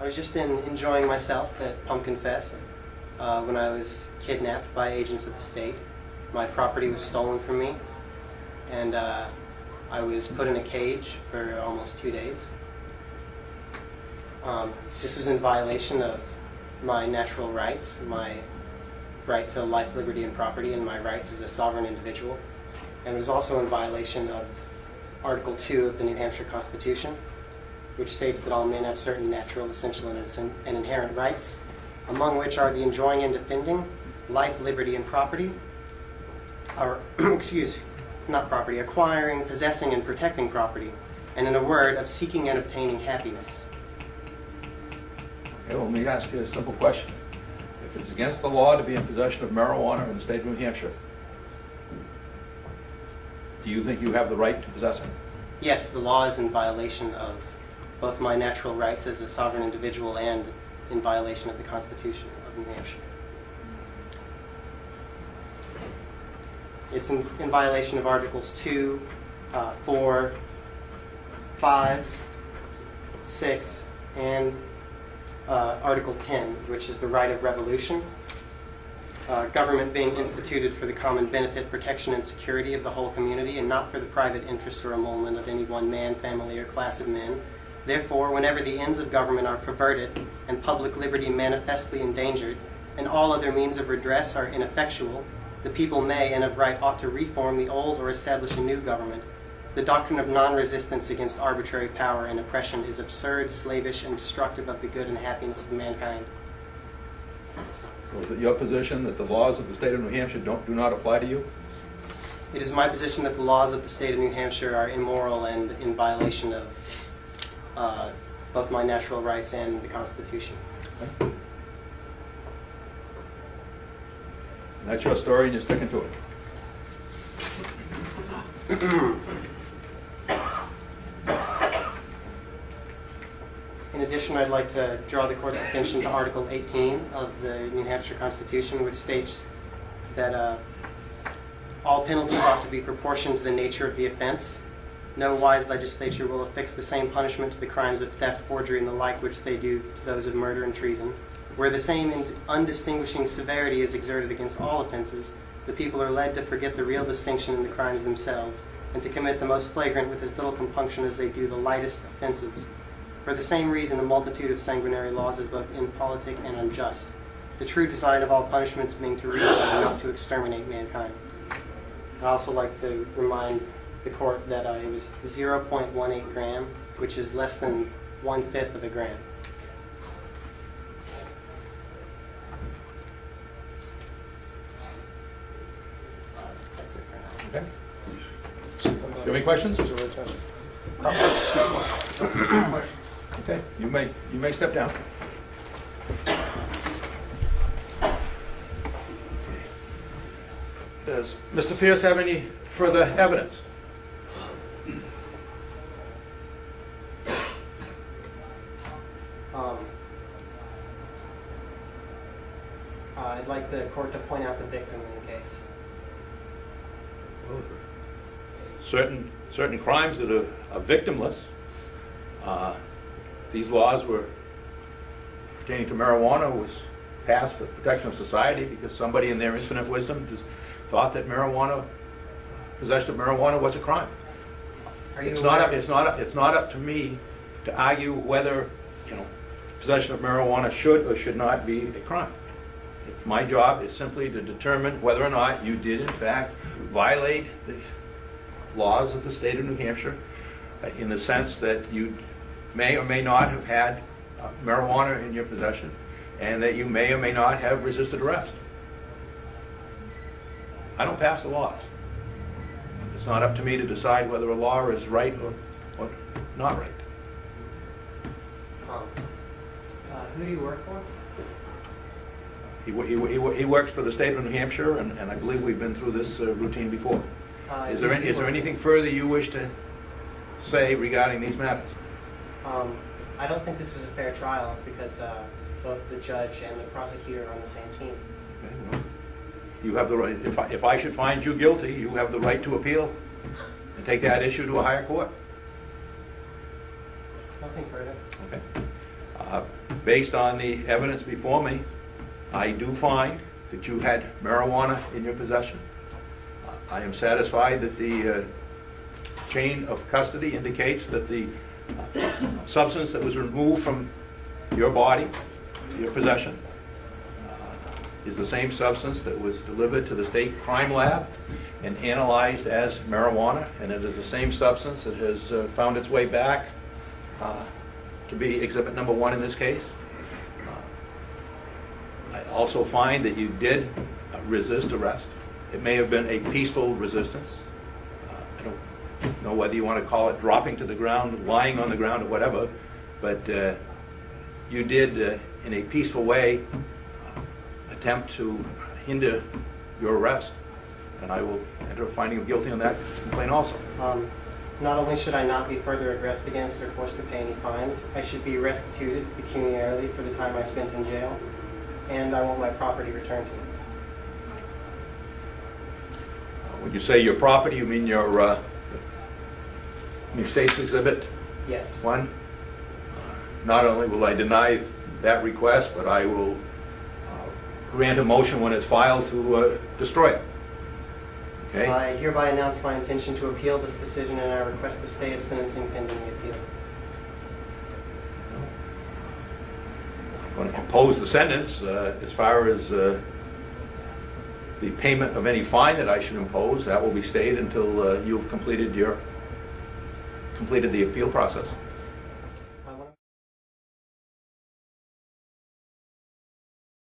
I was just enjoying myself at Pumpkin Fest when I was kidnapped by agents of the state. My property was stolen from me, and I was put in a cage for almost 2 days. This was in violation of my natural rights, my right to life, liberty, and property, and my rights as a sovereign individual. And it was also in violation of Article 2 of the New Hampshire Constitution, which states that all men have certain natural, essential, and inherent rights, among which are the enjoying and defending life, liberty, and property, or, acquiring, possessing, and protecting property, and in a word, of seeking and obtaining happiness. Okay, well, let me ask you a simple question. If it's against the law to be in possession of marijuana in the state of New Hampshire, do you think you have the right to possess it? Yes, the law is in violation of both my natural rights as a sovereign individual and in violation of the Constitution of New Hampshire. It's in violation of Articles 2, 4, 5, 6, and Article 10, which is the right of revolution. Government being instituted for the common benefit, protection, and security of the whole community, and not for the private interest or emolument of any one man, family, or class of men. Therefore, whenever the ends of government are perverted and public liberty manifestly endangered, and all other means of redress are ineffectual, the people may and of right ought to reform the old or establish a new government. The doctrine of non-resistance against arbitrary power and oppression is absurd, slavish, and destructive of the good and happiness of mankind. So is it your position that the laws of the state of New Hampshire do not apply to you? It is my position that the laws of the state of New Hampshire are immoral and in violation of both my natural rights and the Constitution. Okay. And that's your story, and you're sticking to it. In addition, I'd like to draw the Court's attention to Article 18 of the New Hampshire Constitution, which states that all penalties ought to be proportioned to the nature of the offense. No wise legislature will affix the same punishment to the crimes of theft, forgery, and the like which they do to those of murder and treason. Where the same undistinguishing severity is exerted against all offenses, the people are led to forget the real distinction in the crimes themselves, and to commit the most flagrant with as little compunction as they do the lightest offenses. For the same reason, a multitude of sanguinary laws is both impolitic and unjust, the true design of all punishments being to reform and not to exterminate mankind. I'd also like to remind the Court that it was 0.18 gram, which is less than 1/5 of a gram. That's it for now. Okay. Do you have any questions? Okay, you may step down. Does Mr. Pierce have any further evidence? I'd like the Court to point out the victim in the case. Certain crimes that are victimless. These laws were pertaining to marijuana was passed for the protection of society because somebody in their infinite wisdom just thought that possession of marijuana was a crime. It's not up to me to argue whether possession of marijuana should or should not be a crime. My job is simply to determine whether or not you did in fact violate the laws of the state of New Hampshire in the sense that you may or may not have had marijuana in your possession and that you may or may not have resisted arrest. I don't pass the laws. It's not up to me to decide whether a law is right or not right. Who do you work for? He works for the state of New Hampshire, and I believe we've been through this routine before. Is there anything further you wish to say regarding these matters? I don't think this was a fair trial because both the judge and the prosecutor are on the same team. Okay, well, you have the right. If I should find you guilty, you have the right to appeal and take that issue to a higher court. Nothing further. Okay. Based on the evidence before me, I do find that you had marijuana in your possession. I am satisfied that the chain of custody indicates that the substance that was removed from your body, your possession, is the same substance that was delivered to the state crime lab and analyzed as marijuana, and it is the same substance that has found its way back to be exhibit number 1 in this case. I also find that you did resist arrest. It may have been a peaceful resistance. I don't know whether you want to call it dropping to the ground, lying on the ground, or whatever, but you did, in a peaceful way, attempt to hinder your arrest, and I will enter a finding of guilty on that complaint also. Not only should I not be further addressed against or forced to pay any fines, I should be restituted pecuniarily for the time I spent in jail, and I want my property returned to me. When you say your property, you mean your State's Exhibit Yes. 1? Not only will I deny that request, but I will grant a motion when it's filed to destroy it. Okay? I hereby announce my intention to appeal this decision, and I request a stay of sentencing pending the appeal. I'm going to impose the sentence as far as the payment of any fine that I should impose. That will be stayed until you've completed the appeal process.